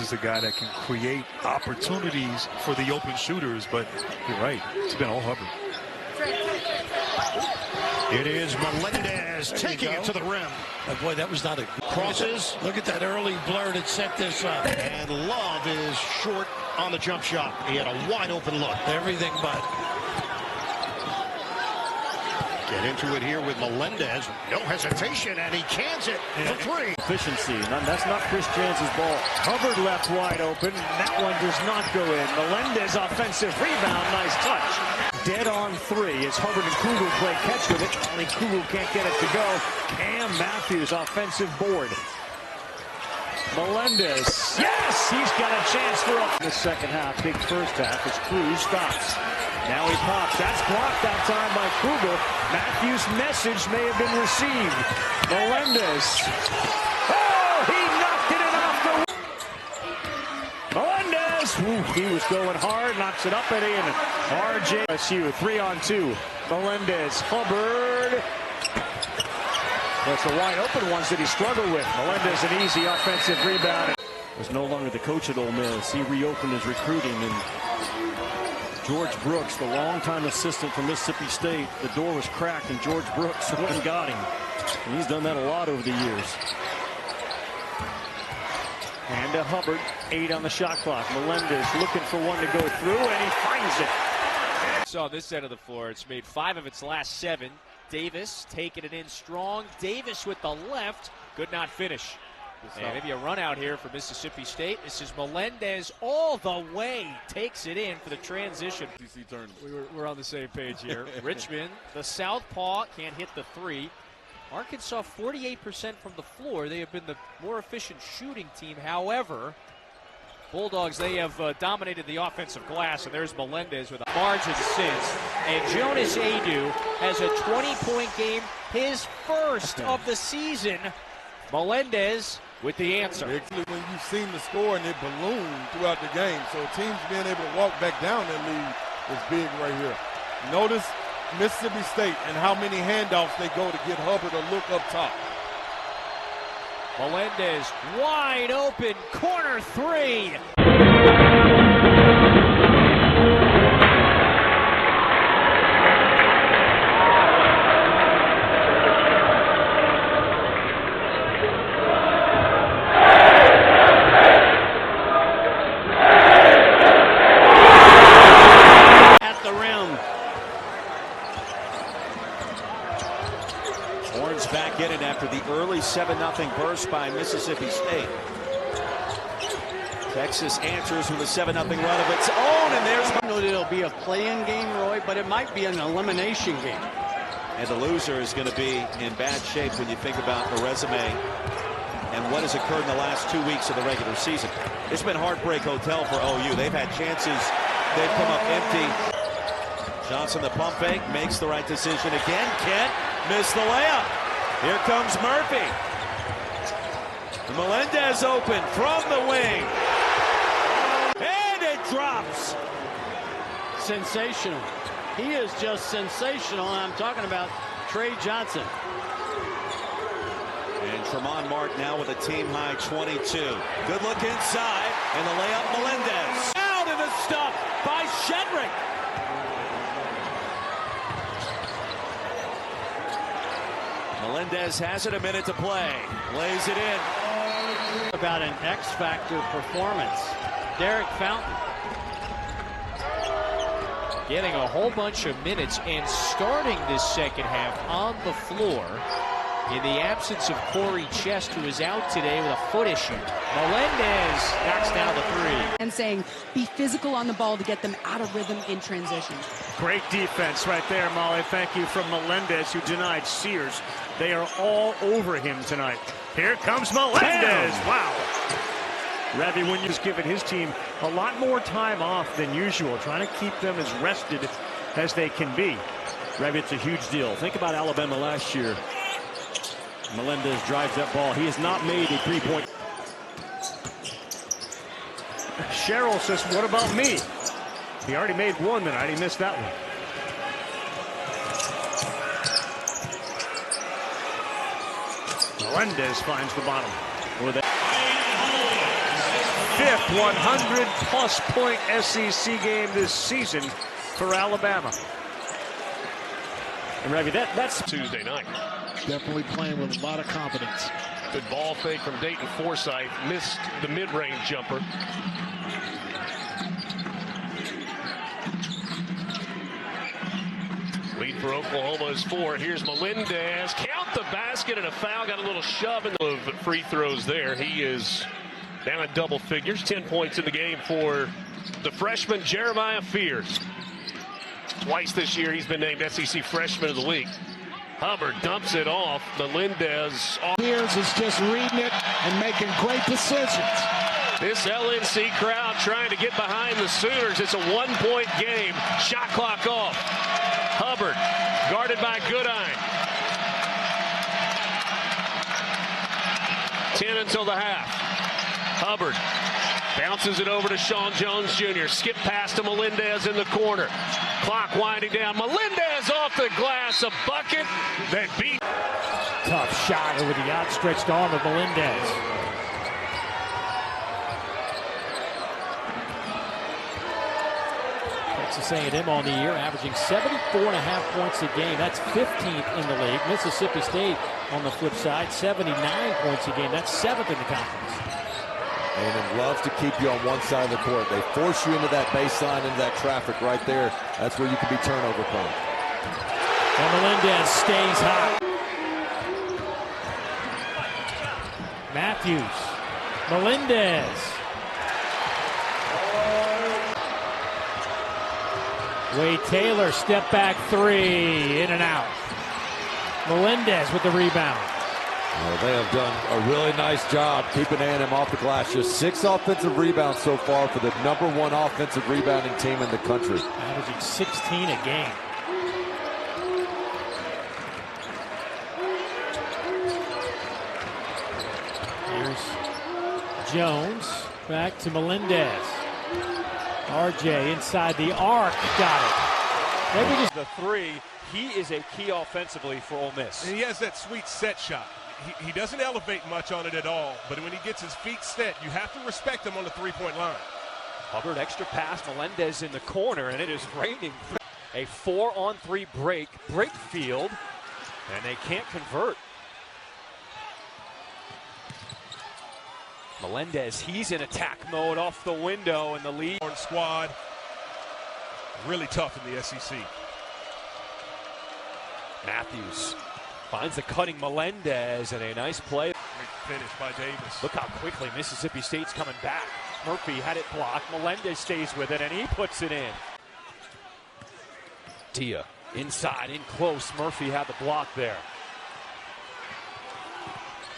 is a guy that can create opportunities for the open shooters, but you're right, it's been all Hubbard. It is Melendez taking it to the rim. Oh boy, that was not a crosses. Look at that early blur that set this up. And Love is short on the jump shot. He had a wide open look. Everything but. Get into it here with Melendez. No hesitation, and he cans it for three. Efficiency. That's not Chris Jance's ball. Hubbard left wide open. That one does not go in. Melendez offensive rebound. Nice touch. Dead on three as Hubbard and Kugel play catch with it. Only Kugel can't get it to go. Cam Matthews offensive board. Melendez. Yes! He's got a chance for the second half. Big first half as Cruz stops. Now he pops. That's blocked that time by Kugel. Matthews' message may have been received. Melendez. Oh, he knocked it off the Melendez. Ooh, he was going hard. Knocks it up at in. RJ. SU 3-on-2. Melendez. Hubbard. That's the wide open ones that he struggled with. Melendez an easy offensive rebound. Was no longer the coach at Ole Miss. He reopened his recruiting, and George Brooks, the longtime assistant from Mississippi State, the door was cracked and George Brooks went and got him. And he's done that a lot over the years. And to Hubbard, 8 on the shot clock. Melendez looking for one to go through, and he finds it. Saw this end of the floor. It's made 5 of its last 7. Davis taking it in strong. Davis with the left. Could not finish. And maybe a run out here for Mississippi State. This is Melendez all the way. Takes it in for the transition. We're on the same page here. Richmond, the southpaw, can't hit the 3. Arkansas 48% from the floor. They have been the more efficient shooting team. However, Bulldogs, they have dominated the offensive glass, and there's Melendez with a margin since. And Jonas Adu has a 20-point game, his first of the season. Melendez with the answer. When you've seen the score and it ballooned throughout the game, so teams being able to walk back down that lead is big right here. Notice Mississippi State and how many handoffs they go to get Hubbard to look up top. Melendez wide open, corner 3. At the rim. Horns back in it after the early 7-0 burst by Mississippi State. Texas answers with a 7-0 run of its own, and there's... It'll be a play-in game, Roy, but it might be an elimination game. And the loser is going to be in bad shape when you think about the resume and what has occurred in the last 2 weeks of the regular season. It's been heartbreak hotel for OU. They've had chances. They've come up empty. Johnson, the pump fake, makes the right decision again. Kent missed the layup. Here comes Murphy. Melendez open from the wing. And it drops. Sensational. He is just sensational, and I'm talking about Trey Johnson. And Tremont Mark now with a team-high 22. Good look inside, and the layup, Melendez. Out of the stuff by Shedrick. Melendez has it, a minute to play. Lays it in. About an X-Factor performance. Derek Fountain. Getting a whole bunch of minutes and starting this second half on the floor in the absence of Corey Chest, who is out today with a foot issue. Melendez knocks down the 3. And saying, be physical on the ball to get them out of rhythm in transition. Great defense right there, Molly. Thank you from Melendez, who denied Sears. They are all over him tonight. Here comes Melendez. Wow. Ravi Winyu's given his team a lot more time off than usual, trying to keep them as rested as they can be. Ravi, it's a huge deal. Think about Alabama last year. Melendez drives that ball. He has not made a three-point. Cheryl says, what about me? He already made one tonight. He missed that one. Melendez finds the bottom. With fifth 100-plus point SEC game this season for Alabama. And Ravi, that's Tuesday night. Definitely playing with a lot of confidence. Good ball fake from Dayton Forsythe. Missed the mid-range jumper. Lead for Oklahoma is 4. Here's Melendez. Count the basket and a foul. Got a little shove in the free throws there. He is down in double figures. 10 points in the game for the freshman Jeremiah Fears. Twice this year he's been named SEC Freshman of the Week. Hubbard dumps it off. Melendez off. Fears is just reading it and making great decisions. This LNC crowd trying to get behind the Sooners. It's a 1-point game. Shot clock off. Hubbard guarded by Goodine. 10 until the half. Hubbard bounces it over to Sean Jones Jr. Skip pass to Melendez in the corner. Clock winding down. Melendez off the glass. A bucket that beat. Tough shot over the outstretched arm of Melendez. Texas A&M on the year, averaging 74.5 points a game. That's 15th in the league. Mississippi State on the flip side, 79 points a game. That's 7th in the conference. A&M loves to keep you on one side of the court. They force you into that baseline, into that traffic right there. That's where you can be turnover prone. And Melendez stays hot. Matthews. Melendez. Wade Taylor, step back three, in and out. Melendez with the rebound. Well, they have done a really nice job keeping A&M off the glass. Just 6 offensive rebounds so far for the #1 offensive rebounding team in the country. Averaging 16 a game. Here's Jones, back to Melendez. RJ inside the arc, got it. Maybe just the three. He is a key offensively for Ole Miss. And he has that sweet set shot. He doesn't elevate much on it at all, but when he gets his feet set, you have to respect him on the three-point line. Hubbard extra pass, Melendez in the corner, and it is raining. A 4-on-3 break field, and they can't convert. Melendez, he's in attack mode off the window, and the lead. Squad, really tough in the SEC. Matthews finds the cutting Melendez, and a nice play. Great finish by Davis. Look how quickly Mississippi State's coming back. Murphy had it blocked. Melendez stays with it, and he puts it in. Dia inside, in close. Murphy had the block there.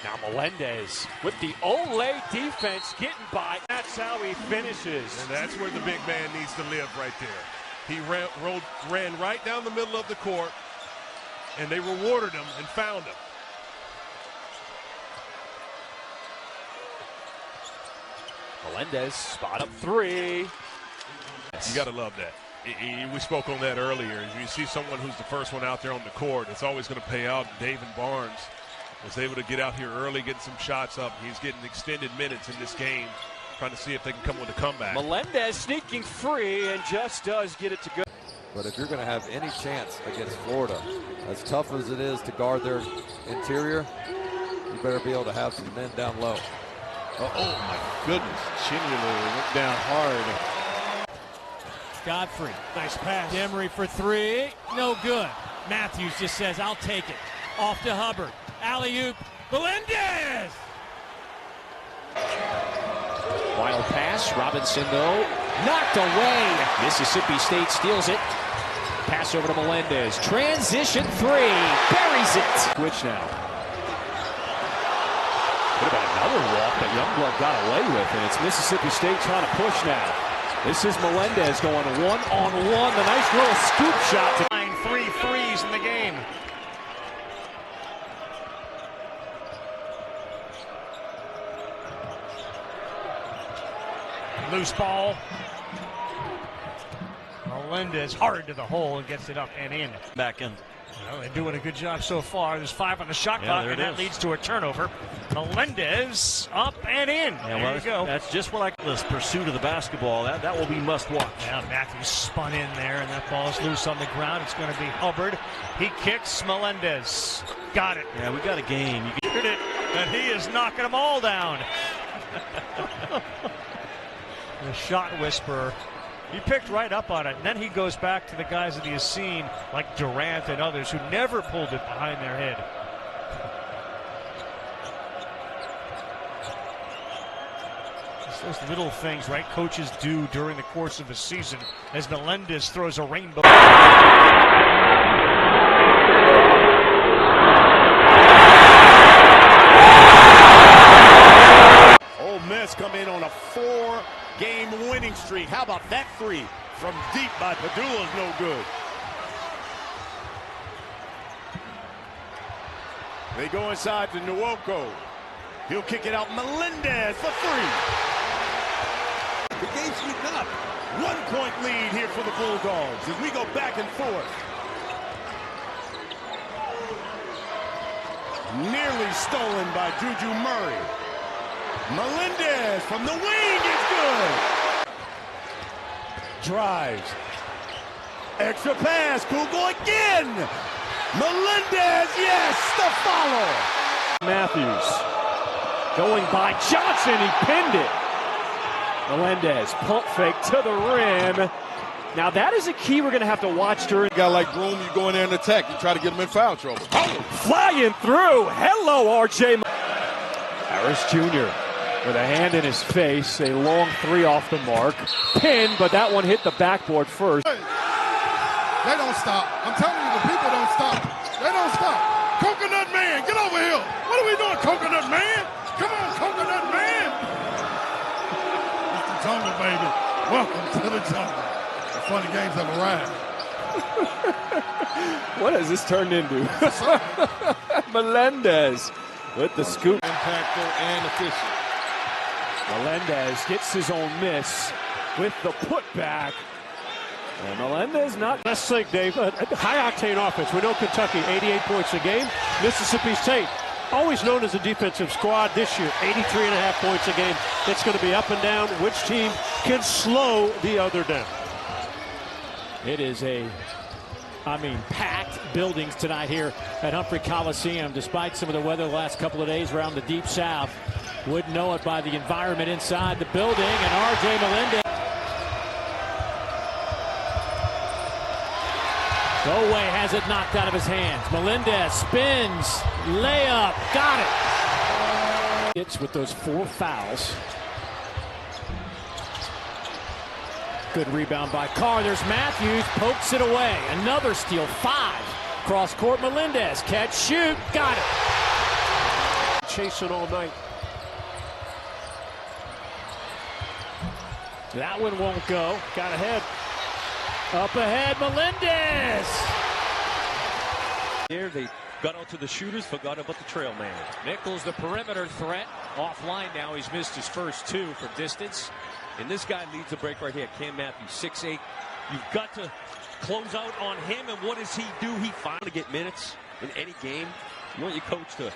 Now Melendez with the Ole defense getting by. That's how he finishes. And that's where the big man needs to live right there. He ran right down the middle of the court, and they rewarded him and found him. Melendez spot up three. You got to love that. We spoke on that earlier. If you see someone who's the first one out there on the court, it's always going to pay out. David Barnes was able to get out here early, get some shots up. He's getting extended minutes in this game, trying to see if they can come with a comeback. Melendez sneaking free and just does get it to go. But if you're going to have any chance against Florida, as tough as it is to guard their interior, you better be able to have some men down low. Oh my goodness. Chinula went down hard. Godfrey, nice pass. Demery for three, no good. Matthews just says, I'll take it. Off to Hubbard. Alley-oop, Melendez! Wild pass, Robinson though, knocked away. Mississippi State steals it. Pass over to Melendez. Transition three, buries it. Switch now. What about another walk that Youngblood got away with? And it's Mississippi State trying to push now. This is Melendez going one-on-one. The nice little scoop shot to 3 threes in the game. Loose ball. Melendez hard to the hole and gets it up and in. Back in. Well, they're doing a good job so far. There's 5 on the shot clock, and that leads to a turnover. Melendez up and in. Yeah, there you go. That's just what this pursuit of the basketball. That will be must watch. Yeah, Matthews spun in there, and that ball's loose on the ground. It's going to be Hubbard. He kicks. Melendez got it. Yeah, we got a game. You get it, and he is knocking them all down. The shot whisperer. He picked right up on it, and then he goes back to the guys that he has seen, like Durant and others, who never pulled it behind their head. It's those little things, right, coaches do during the course of a season, as Melendez throws a rainbow. Ole Miss come in on a 4-game winning streak. How about that three from deep by Padula is no good. They go inside to Nwoko. He'll kick it out. Melendez for 3. The game's heating up. 1-point lead here for the Bulldogs as we go back and forth. Nearly stolen by Juju Murray. Melendez from the wing is good. Drives. Extra pass. Kugel again. Melendez, yes, the follow. Matthews going by Johnson. He pinned it. Melendez pump fake to the rim. Now that is a key we're going to have to watch during. A guy like Broom, you go in there and attack. You try to get him in foul trouble. Flying through. Hello, RJ. Harris Jr. with a hand in his face. A long 3 off the mark. Pinned, but that one hit the backboard first. Hey, they don't stop. I'm telling you, the people don't stop. They don't stop. Coconut Man, get over here. What are we doing, Coconut Man? Come on, Coconut Man. It's the jungle, baby. Welcome to the jungle. The funny games have arrived. What has this turned into? Melendez with the scoop. Impactful and efficient. Melendez gets his own miss with the putback. And Melendez not. Let's think, Dave. High-octane offense. We know Kentucky, 88 points a game. Mississippi State, always known as a defensive squad this year, 83.5 points a game. It's going to be up and down. Which team can slow the other down? It is packed buildings tonight here at Humphrey Coliseum, despite some of the weather the last couple of days around the Deep South. Wouldn't know it by the environment inside the building, and R.J. Melendez. Goway has it knocked out of his hands. Melendez spins, layup, got it. It's with those 4 fouls. Good rebound by Carr. There's Matthews, pokes it away. Another steal, 5. Cross court, Melendez, catch, shoot, got it. Chasing all night. That one won't go. Got ahead. Up ahead, Melendez. Here they got out to the shooters, forgot about the trail man. Nichols, the perimeter threat, offline now. He's missed his first 2 from distance. And this guy leads the break right here. Cam Matthews, 6'8". You've got to close out on him. And what does he do? He finally get minutes in any game. You want your coach to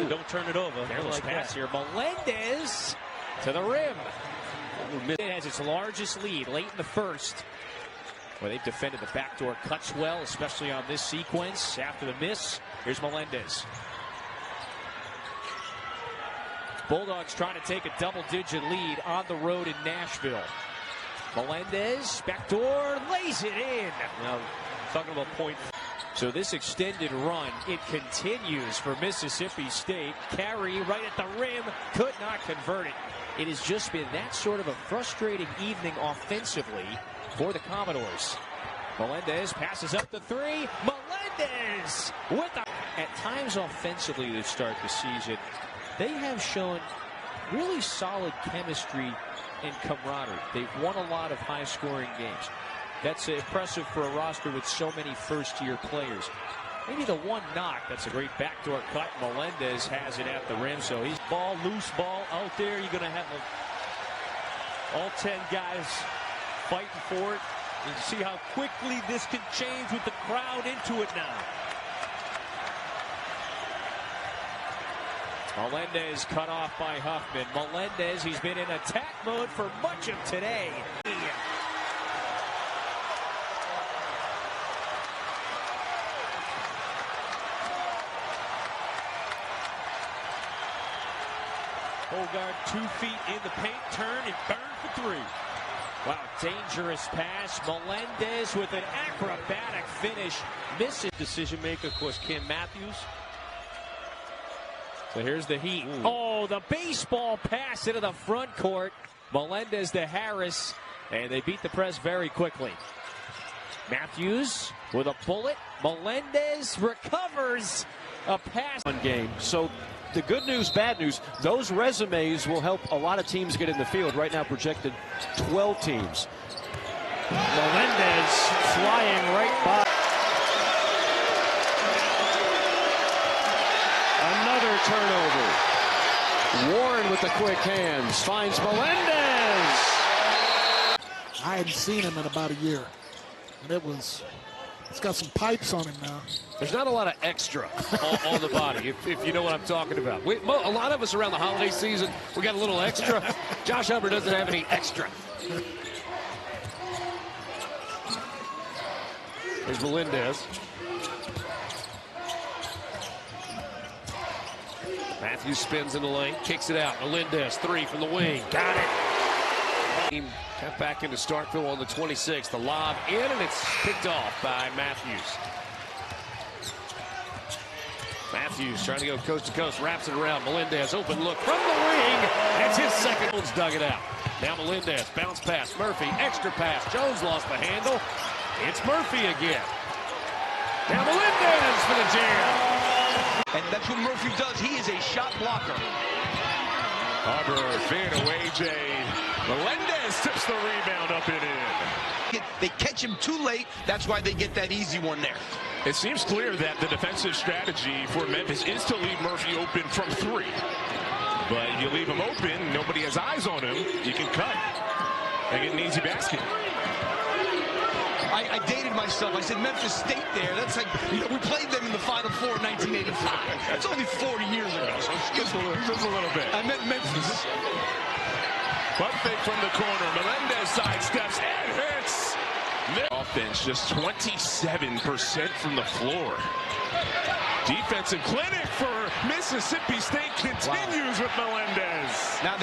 don't turn it over. Careless pass here. Melendez to the rim. It has its largest lead late in the first. Well, they've defended the backdoor cuts well, especially on this sequence. After the miss, here's Melendez. Bulldogs trying to take a double-digit lead on the road in Nashville. Melendez, backdoor, lays it in. Now, talking about point. So this extended run, it continues for Mississippi State. Carey right at the rim, could not convert it. It has just been that sort of a frustrating evening offensively for the Commodores. Melendez passes up the 3. Melendez with at times offensively to start the season. They have shown really solid chemistry and camaraderie. They've won a lot of high-scoring games. That's impressive for a roster with so many first-year players. Maybe the one knock, that's a great backdoor cut. Melendez has it at the rim, so he's Loose ball out there. You're going to have all 10 guys fighting for it. And see how quickly this can change with the crowd into it now. Melendez cut off by Huffman. Melendez, he's been in attack mode for much of today. Bogart 2 feet in the paint, turn and burn for 3. Wow, dangerous pass. Melendez with an acrobatic finish. Misses. Decision maker, of course, Cam Matthews. So here's the Heat. Ooh. Oh, the baseball pass into the front court. Melendez to Harris, and they beat the press very quickly. Matthews with a bullet. Melendez recovers a pass. One game. So the good news, bad news, those resumes will help a lot of teams get in the field. Right now projected 12 teams. Melendez flying right by. Another turnover. Warren with the quick hands finds Melendez. I hadn't seen him in about a year, and it's got some pipes on him now. There's not a lot of extra on the body, if you know what I'm talking about. A lot of us around the holiday season, we got a little extra. Josh Hubbard doesn't have any extra. There's Melendez. Matthews spins in the lane, kicks it out. Melendez, 3 from the wing. Got it. Team got back into Starkville on the 26th. The lob in, and it's picked off by Matthews. Matthews trying to go coast to coast, wraps it around. Melendez, open look from the wing. That's his second. Jones dug it out. Now Melendez, bounce pass. Murphy, extra pass. Jones lost the handle. It's Murphy again. Now Melendez for the jam. And that's what Murphy does. He is a shot blocker. Hubbard fade away, Jay. Melendez tips the rebound up and in. They catch him too late. That's why they get that easy one there. It seems clear that the defensive strategy for Memphis is to leave Murphy open from 3. But if you leave him open, nobody has eyes on him, you can cut and get an easy basket. I dated myself. I said Memphis State there. That's like, we played them in the Final Four in 1985. That's only 40 years ago. So just a little bit. I meant Memphis. Pump fake from the corner. Melendez sidesteps and hits. Offense just 27% from the floor. Defensive clinic for Mississippi State continues with Melendez. Now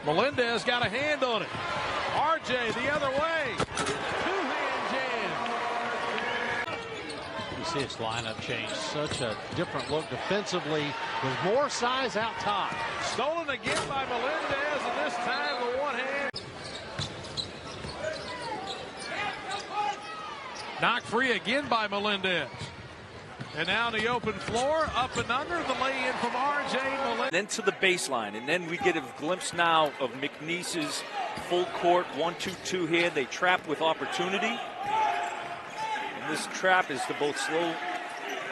Melendez got a hand on it. RJ the other way. Two-hand jam. You see its lineup change. Such a different look defensively with more size out top. Stolen again by Melendez, and this time the one hand. Knocked free again by Melendez. And now the open floor, up and under, the lay-in from R.J. Melendez. Then to the baseline, and then we get a glimpse now of McNeese's full court 1-2-2 here. They trap with opportunity. And this trap is to both slow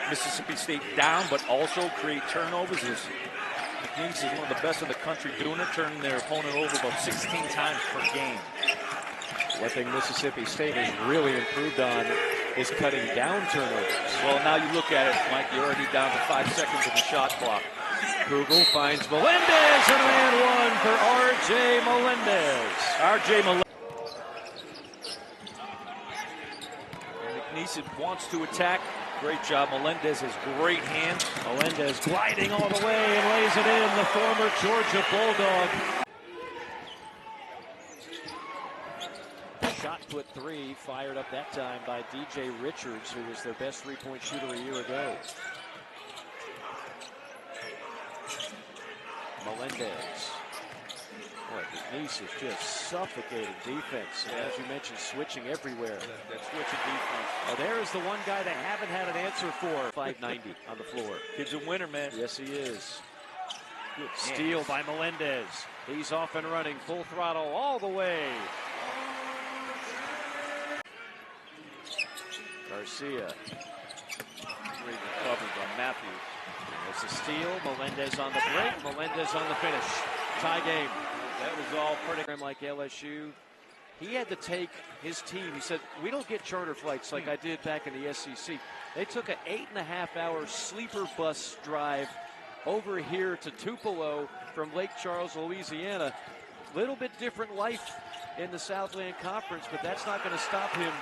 Mississippi State down, but also create turnovers. McNeese is one of the best in the country doing it, turning their opponent over about 16 times per game. One thing Mississippi State has really improved on is cutting down turnovers. Well, now you look at it, Mike, you're already down to 5 seconds in the shot clock. Kugel finds Melendez, and man one for R.J. Melendez. R.J. Melendez. McNeese wants to attack. Great job. Melendez has great hands. Melendez gliding all the way and lays it in. The former Georgia Bulldog. Shot put 3, fired up that time by DJ Richards, who was their best three-point shooter a year ago. Melendez. Boy, McNeese is just suffocating defense. And as you mentioned, switching everywhere. That switching defense. Oh, there is the one guy they haven't had an answer for. 590 on the floor. Kid's a winner, man. Yes, he is. Good steal by Melendez. He's off and running, full throttle all the way. Garcia. Great recovered by Matthews. It's a steal. Melendez on the break. Melendez on the finish. Tie game. That was all pretty like LSU. he had to take his team. He said, we don't get charter flights like I did back in the SEC. They took an 8.5-hour sleeper bus drive over here to Tupelo from Lake Charles, Louisiana. Little bit different life in the Southland Conference, but that's not going to stop him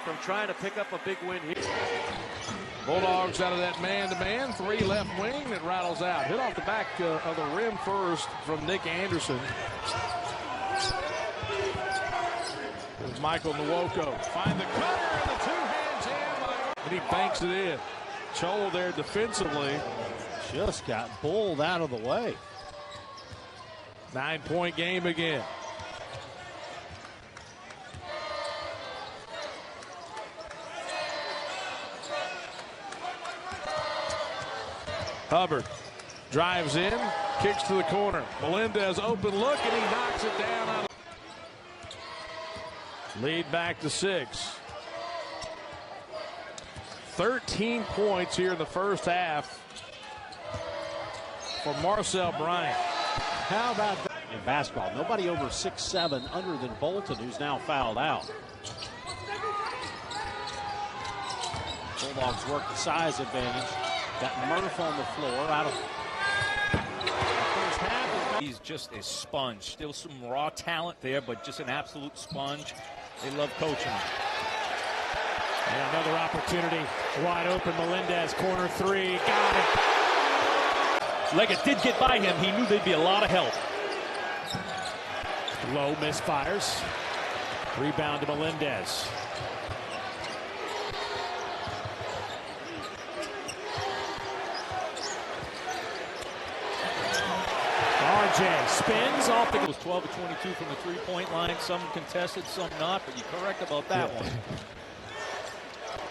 from trying to pick up a big win here. Bulldogs out of that man-to-man, 3 left wing that rattles out. Hit off the back of the rim first from Nick Anderson. There's Michael Nwoko. Find the cutter and the two-hand jam. And he banks it in. Cholo there defensively. Just got bowled out of the way. 9-point game again. Hubbard drives in, kicks to the corner. Melendez open look, and he knocks it down. Lead back to 6. 13 points here in the first half for Marcel Bryant. How about that? In basketball, nobody over 6'7" other than Bolton, who's now fouled out. Bulldogs work the size advantage. Got Murph on the floor out of the first half. He's just a sponge. Still some raw talent there, but just an absolute sponge. They love coaching him. And another opportunity. Wide open. Melendez, corner 3. Got it. Leggett did get by him. He knew there'd be a lot of help. Low misfires. Rebound to Melendez. RJ spins off the... It was 12 of 22 from the three-point line. Some contested, some not, but you're correct about that one.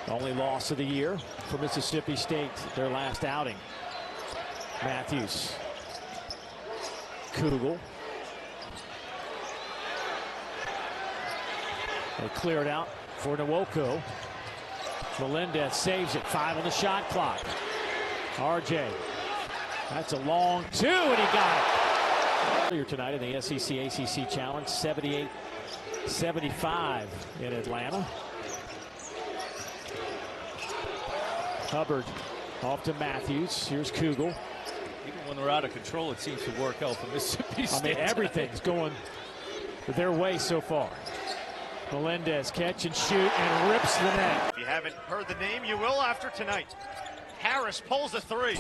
Only loss of the year for Mississippi State, their last outing. Matthews. Kugel. They clear it out for Nwoko. Melendez saves it. 5 on the shot clock. RJ. That's a long 2, and he got it. Earlier tonight in the SEC ACC Challenge, 78-75 in Atlanta. Hubbard off to Matthews. Here's Kugel. Even when they're out of control, it seems to work out for Mississippi State. I mean, everything's going their way so far. Melendez catch and shoot and rips the net. If you haven't heard the name, you will after tonight. Harris pulls a 3.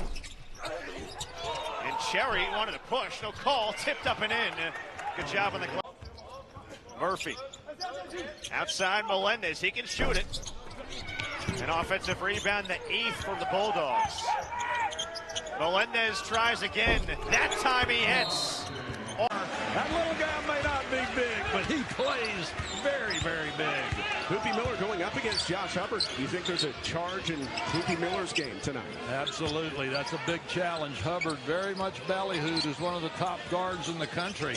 And Cherry wanted to push, no call, tipped up and in. Good job on the clock. Murphy. Outside Melendez, he can shoot it. An offensive rebound, the 8th from the Bulldogs. Melendez tries again. That time he hits. That little guy may not be big, but he plays very, very big. Hoopy Miller going up against Josh Hubbard. Do you think there's a charge in Hoopy Miller's game tonight? Absolutely. That's a big challenge. Hubbard very much ballyhooed as one of the top guards in the country.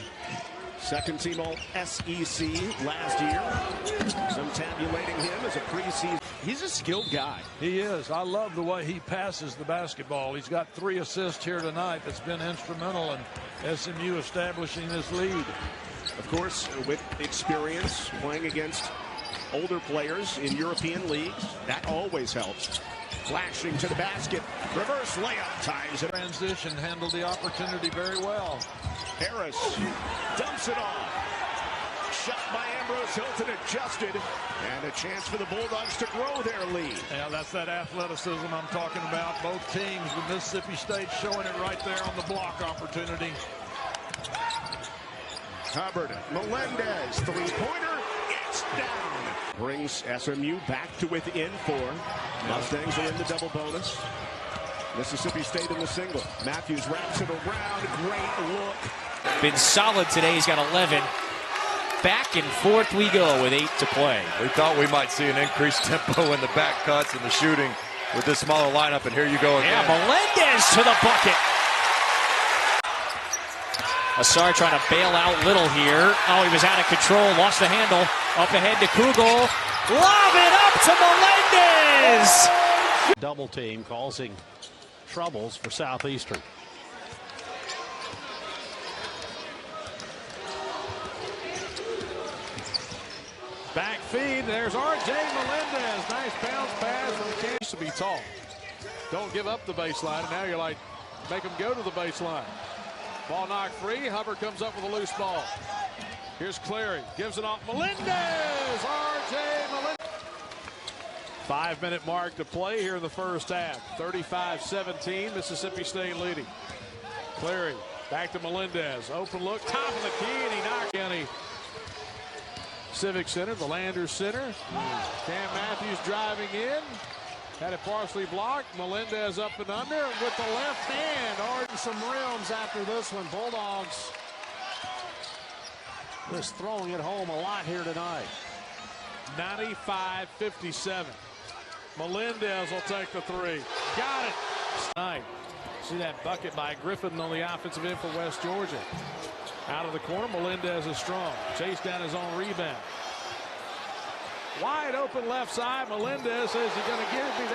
Second team all SEC last year. Some tabulating him as a preseason. He's a skilled guy. He is. I love the way he passes the basketball. He's got 3 assists here tonight that's been instrumental in SMU establishing this lead. Of course, with experience playing against older players in European leagues, that always helps. Flashing to the basket. Reverse layup ties it. Transition, handled the opportunity very well. Harris dumps it off. Shot by Ambrose Hilton, adjusted, and a chance for the Bulldogs to grow their lead. Yeah, that's that athleticism I'm talking about. Both teams, with Mississippi State showing it right there on the block opportunity. Hubbard, Melendez, three-pointer, it's down. Brings SMU back to within 4. Mustangs are in the double bonus. Mississippi State in the single. Matthews wraps it around, great look. Been solid today. He's got 11. Back and forth we go with 8 to play. We thought we might see an increased tempo in the back cuts and the shooting with this smaller lineup, and here you go again. Yeah, Melendez to the bucket. Asar trying to bail out Little here. Oh, he was out of control, lost the handle. Up ahead to Kugel. Lob it up to Melendez. Double team causing troubles for Southeastern. Back feed. There's R.J. Melendez. Nice bounce pass from Kansas. To be tall. Don't give up the baseline. And now you're like, make them go to the baseline. Ball knocked free. Hubbard comes up with a loose ball. Here's Clary. Gives it off. Melendez. R.J. Melendez. 5-minute mark to play here in the first half. 35-17. Mississippi State leading. Clary. Back to Melendez. Open look. Top of the key. And he knocked County Civic Center. The Landers Center. Cam Matthews driving in. Had it partially blocked. Melendez up and under with the left hand. Arden some rims after this one. Bulldogs just throwing it home a lot here tonight. 95-57. Melendez will take the three. Got it. Tonight. See that bucket by Griffin on the offensive end for West Georgia. Out of the corner. Melendez is strong. Chased down his own rebound. Wide open left side. Melendez says he's going to give me that.